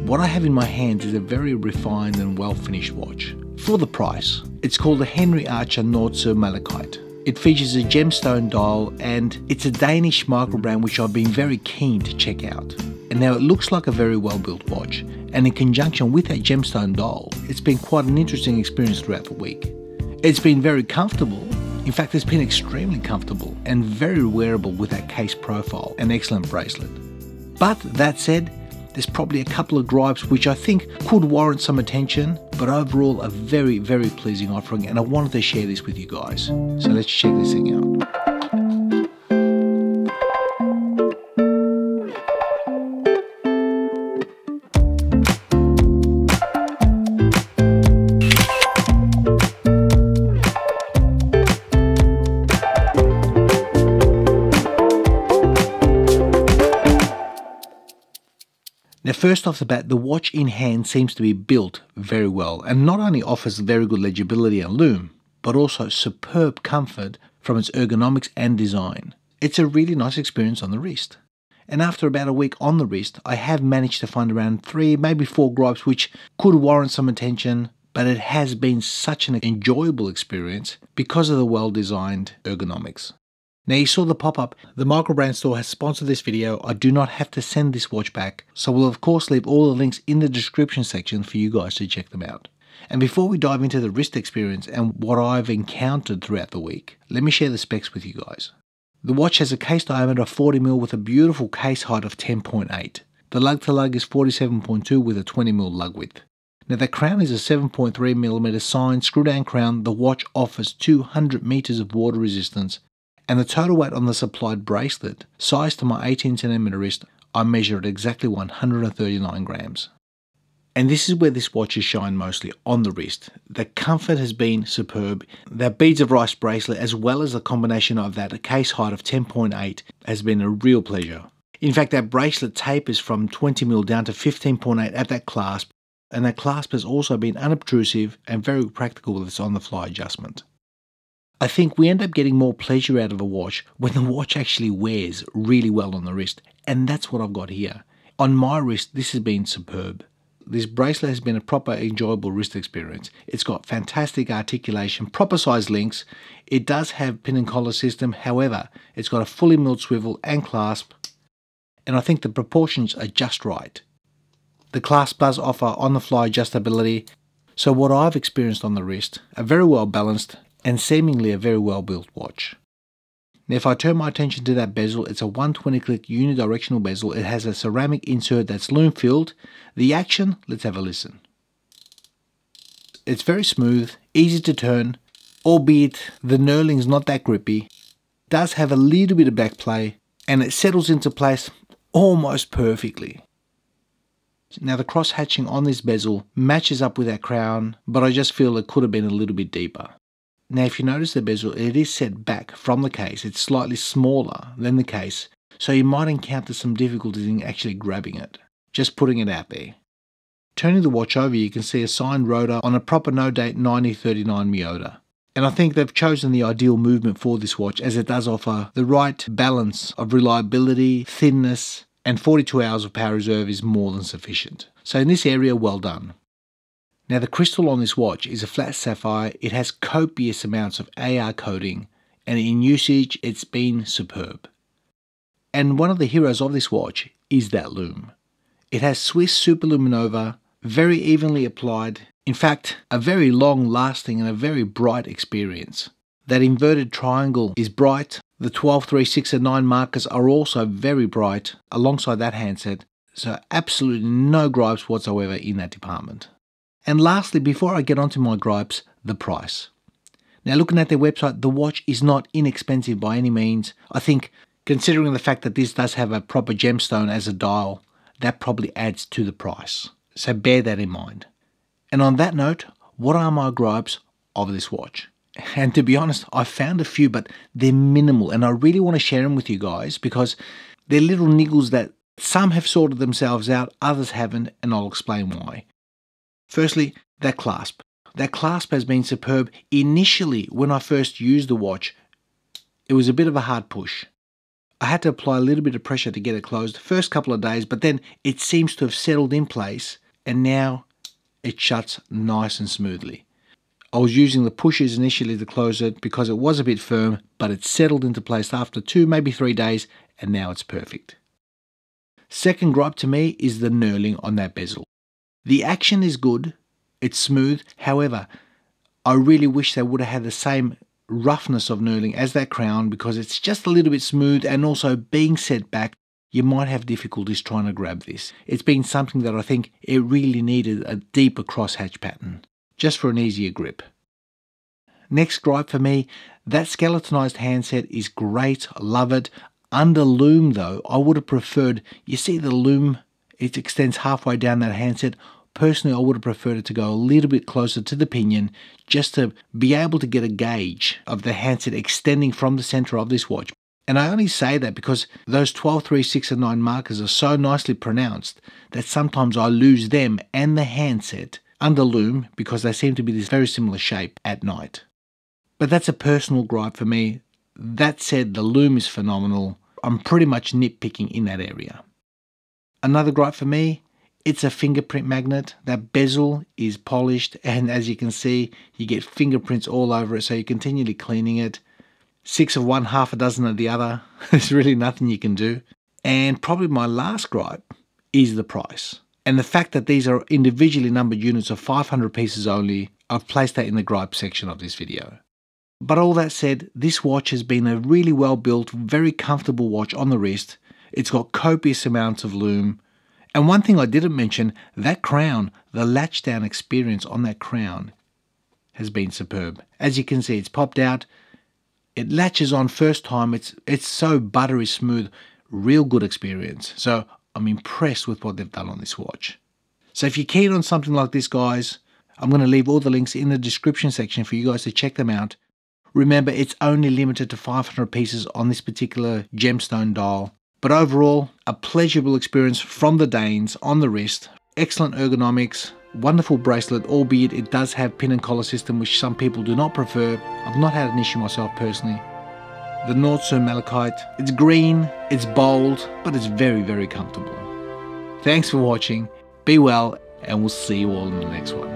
What I have in my hands is a very refined and well-finished watch. For the price, it's called the Henry Archer Nordser Malachite. It features a gemstone dial and it's a Danish micro brand which I've been very keen to check out. And now it looks like a very well-built watch, and in conjunction with that gemstone dial, it's been quite an interesting experience throughout the week. It's been very comfortable. In fact, it's been extremely comfortable and very wearable with that case profile and excellent bracelet. But that said, there's probably a couple of gripes which I think could warrant some attention, but overall a very, very pleasing offering, and I wanted to share this with you guys. So let's check this thing out. Now, first off the bat, the watch in hand seems to be built very well and not only offers very good legibility and lume, but also superb comfort from its ergonomics and design. It's a really nice experience on the wrist. And after about a week on the wrist, I have managed to find around 3, maybe 4 gripes which could warrant some attention, but it has been such an enjoyable experience because of the well-designed ergonomics. Now, you saw the pop-up. The Microbrand store has sponsored this video. I do not have to send this watch back, so we'll of course leave all the links in the description section for you guys to check them out. And before we dive into the wrist experience and what I've encountered throughout the week, let me share the specs with you guys. The watch has a case diameter of 40mm with a beautiful case height of 10.8. The lug-to-lug is 47.2 with a 20mm lug width. Now, the crown is a 7.3mm signed screw-down crown. The watch offers 200 meters of water resistance, and the total weight on the supplied bracelet, sized to my 18cm wrist, I measure at exactly 139 grams. And this is where this watch is shined mostly, on the wrist. The comfort has been superb. That beads of rice bracelet, as well as the combination of that case height of 10.8, has been a real pleasure. In fact, that bracelet tapers from 20mm down to 15.8 at that clasp, and that clasp has also been unobtrusive and very practical with its on-the-fly adjustment. I think we end up getting more pleasure out of a watch when the watch actually wears really well on the wrist, and that's what I've got here. On my wrist, this has been superb. This bracelet has been a proper enjoyable wrist experience. It's got fantastic articulation, proper size links. It does have pin and collar system, however, it's got a fully milled swivel and clasp, and I think the proportions are just right. The clasp does offer on-the-fly adjustability, so what I've experienced on the wrist, a very well balanced and seemingly a very well built watch. Now, if I turn my attention to that bezel, it's a 120 click unidirectional bezel. It has a ceramic insert that's lume filled. The action, let's have a listen. It's very smooth, easy to turn, albeit the knurling's not that grippy. It does have a little bit of back play, and it settles into place almost perfectly. Now, the cross hatching on this bezel matches up with that crown, but I just feel it could have been a little bit deeper. Now, if you notice the bezel, it is set back from the case. It's slightly smaller than the case, so you might encounter some difficulties in actually grabbing it. Just putting it out there. Turning the watch over, you can see a signed rotor on a proper no-date 9039 Miyota. And I think they've chosen the ideal movement for this watch, as it does offer the right balance of reliability, thinness, and 42 hours of power reserve is more than sufficient. So in this area, well done. Now, the crystal on this watch is a flat sapphire. It has copious amounts of AR coating, and in usage it's been superb. And one of the heroes of this watch is that lume. It has Swiss Superluminova, very evenly applied, in fact a very long lasting and a very bright experience. That inverted triangle is bright. The 12, 3, 6 and 9 markers are also very bright alongside that handset, so absolutely no gripes whatsoever in that department. And lastly, before I get onto my gripes, the price. Now, looking at their website, the watch is not inexpensive by any means. I think, considering the fact that this does have a proper gemstone as a dial, that probably adds to the price. So bear that in mind. And on that note, what are my gripes of this watch? And to be honest, I found a few, but they're minimal, and I really want to share them with you guys because they're little niggles that some have sorted themselves out, others haven't, and I'll explain why. Firstly, that clasp. That clasp has been superb. Initially, when I first used the watch, it was a bit of a hard push. I had to apply a little bit of pressure to get it closed the first couple of days, but then it seems to have settled in place and now it shuts nice and smoothly. I was using the pushers initially to close it because it was a bit firm, but it settled into place after 2, maybe 3 days, and now it's perfect. Second gripe to me is the knurling on that bezel. The action is good, it's smooth, however, I really wish they would have had the same roughness of knurling as that crown because it's just a little bit smooth, and also being set back, you might have difficulties trying to grab this. It's been something that I think it really needed a deeper crosshatch pattern, just for an easier grip. Next gripe for me, that skeletonized handset is great, I love it. Under loom though, I would have preferred, you see the loom, it extends halfway down that handset. Personally, I would have preferred it to go a little bit closer to the pinion just to be able to get a gauge of the handset extending from the center of this watch. And I only say that because those 12, 3, 6 and 9 markers are so nicely pronounced that sometimes I lose them and the handset under loom because they seem to be this very similar shape at night. But that's a personal gripe for me. That said, the loom is phenomenal. I'm pretty much nitpicking in that area. Another gripe for me, it's a fingerprint magnet. That bezel is polished, and as you can see, you get fingerprints all over it, so you're continually cleaning it. 6 of one, half a dozen of the other. There's really nothing you can do. And probably my last gripe is the price. And the fact that these are individually numbered units of 500 pieces only, I've placed that in the gripe section of this video. But all that said, this watch has been a really well built, very comfortable watch on the wrist. It's got copious amounts of loom. And one thing I didn't mention, that crown, the latch down experience on that crown has been superb. As you can see, it's popped out. It latches on first time. It's so buttery smooth, real good experience. So I'm impressed with what they've done on this watch. So if you're keen on something like this, guys, I'm going to leave all the links in the description section for you guys to check them out. Remember, it's only limited to 500 pieces on this particular gemstone dial. But overall, a pleasurable experience from the Danes on the wrist. Excellent ergonomics, wonderful bracelet, albeit it does have pin and collar system, which some people do not prefer. I've not had an issue myself personally. The Nordstrom Malachite, it's green, it's bold, but it's very, very comfortable. Thanks for watching, be well, and we'll see you all in the next one.